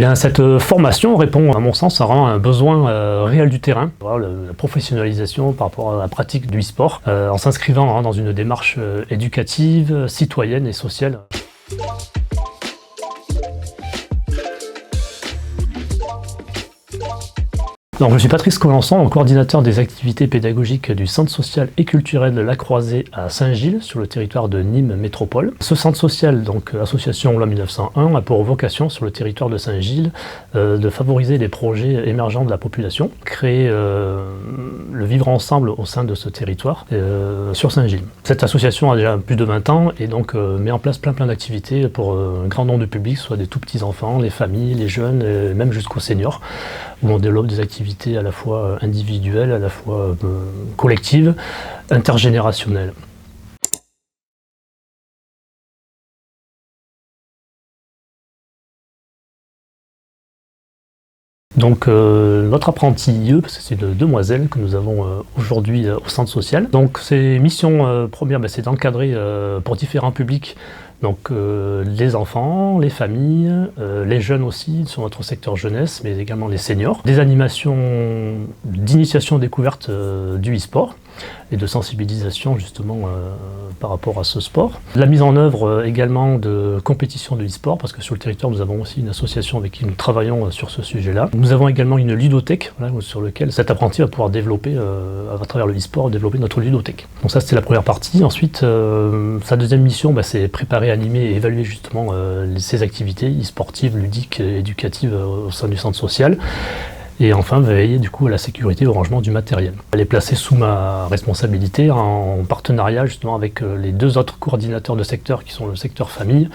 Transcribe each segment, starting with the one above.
Bien, cette formation répond, à mon sens, à vraiment un besoin réel du terrain, voilà, la professionnalisation par rapport à la pratique du e-sport, en s'inscrivant dans une démarche éducative, citoyenne et sociale. Donc, je suis Patrice Colençon, coordinateur des activités pédagogiques du Centre social et culturel de La Croisée à Saint-Gilles, sur le territoire de Nîmes Métropole. Ce centre social, donc association loi 1901, a pour vocation sur le territoire de Saint-Gilles de favoriser les projets émergents de la population, créer le vivre ensemble au sein de ce territoire sur Saint-Gilles. Cette association a déjà plus de 20 ans et donc met en place plein d'activités pour un grand nombre de publics, soit des tout petits enfants, les familles, les jeunes, et même jusqu'aux seniors, où on développe des activités à la fois individuelles, à la fois collectives, intergénérationnelles. Donc notre apprenti IE, parce que c'est une demoiselle que nous avons aujourd'hui au centre social. Donc ses missions premières, c'est d'encadrer pour différents publics, donc les enfants, les familles, les jeunes aussi sur notre secteur jeunesse, mais également les seniors. Des animations d'initiation découverte du e-sport et de sensibilisation justement par rapport à ce sport. La mise en œuvre également de compétitions de e-sport, parce que sur le territoire nous avons aussi une association avec qui nous travaillons sur ce sujet-là. Nous avons également une ludothèque, voilà, sur laquelle cet apprenti va pouvoir développer, à travers le e-sport, développer notre ludothèque. Donc ça c'était la première partie. Ensuite, sa deuxième mission, c'est préparer, animer et évaluer justement ces activités e-sportives, ludiques, éducatives au sein du centre social. Et enfin, veiller du coup à la sécurité et au rangement du matériel. Elle est placée sous ma responsabilité en partenariat justement avec les deux autres coordinateurs de secteur qui sont le secteur famille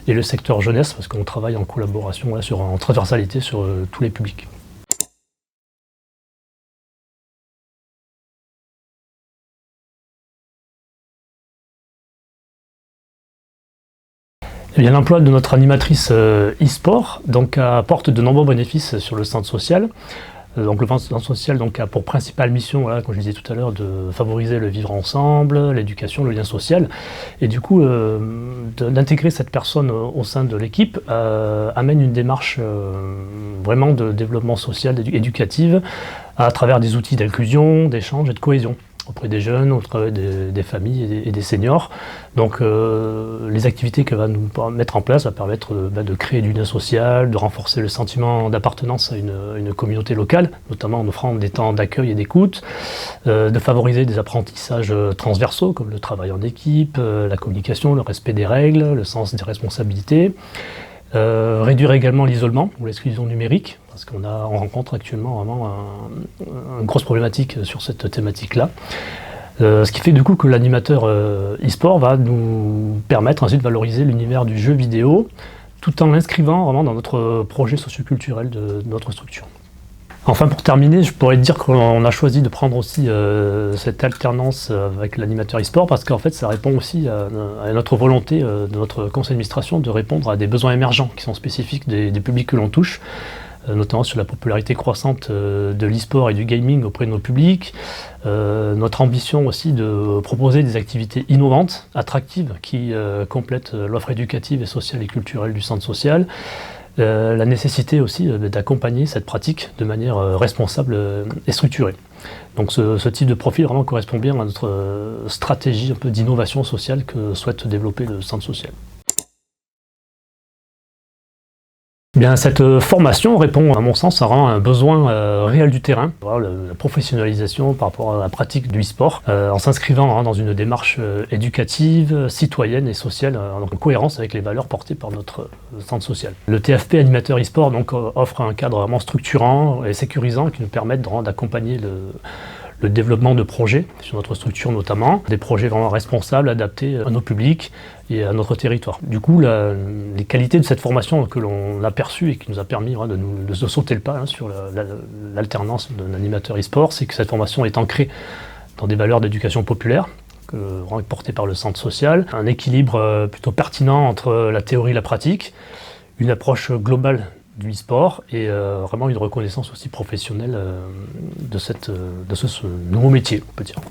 et le secteur jeunesse, parce qu'on travaille en collaboration, en transversalité sur tous les publics. Eh bien, l'emploi de notre animatrice e-sport apporte de nombreux bénéfices sur le centre social. Donc, le centre social a pour principale mission, comme je disais tout à l'heure, de favoriser le vivre ensemble, l'éducation, le lien social. Et du coup, d'intégrer cette personne au sein de l'équipe amène une démarche vraiment de développement social, éducative, à travers des outils d'inclusion, d'échange et de cohésion auprès des jeunes, auprès des familles et des seniors. Donc les activités qu'elle va nous mettre en place va permettre de créer du lien social, de renforcer le sentiment d'appartenance à une communauté locale, notamment en offrant des temps d'accueil et d'écoute, de favoriser des apprentissages transversaux comme le travail en équipe, la communication, le respect des règles, le sens des responsabilités. Réduire également l'isolement ou l'exclusion numérique, parce qu'on rencontre actuellement vraiment une grosse problématique sur cette thématique-là. Ce qui fait du coup que l'animateur e-sport va nous permettre ensuite de valoriser l'univers du jeu vidéo, tout en l'inscrivant vraiment dans notre projet socioculturel de notre structure. Enfin, pour terminer, je pourrais dire qu'on a choisi de prendre aussi cette alternance avec l'animateur e-sport parce qu'en fait, ça répond aussi à notre volonté de notre conseil d'administration de répondre à des besoins émergents qui sont spécifiques des publics que l'on touche, notamment sur la popularité croissante de l'e-sport et du gaming auprès de nos publics. Notre ambition aussi de proposer des activités innovantes, attractives, qui complètent l'offre éducative et sociale et culturelle du centre social. La nécessité aussi d'accompagner cette pratique de manière responsable et structurée. Donc ce type de profil vraiment correspond bien à notre stratégie un peu d'innovation sociale que souhaite développer le centre social. Bien, cette formation répond, à mon sens, à vraiment un besoin réel du terrain, voilà, la professionnalisation par rapport à la pratique du e-sport, en s'inscrivant dans une démarche éducative, citoyenne et sociale, en cohérence avec les valeurs portées par notre centre social. Le TFP animateur e-sport offre un cadre vraiment structurant et sécurisant qui nous permet d'accompagner le développement de projets sur notre structure notamment, des projets vraiment responsables, adaptés à nos publics et à notre territoire. Du coup, les qualités de cette formation que l'on a perçues et qui nous a permis de sauter le pas sur l'alternance d'un animateur e-sport, c'est que cette formation est ancrée dans des valeurs d'éducation populaire, portées par le centre social, un équilibre plutôt pertinent entre la théorie et la pratique, une approche globale du e-sport et vraiment une reconnaissance aussi professionnelle de ce nouveau métier, on peut dire.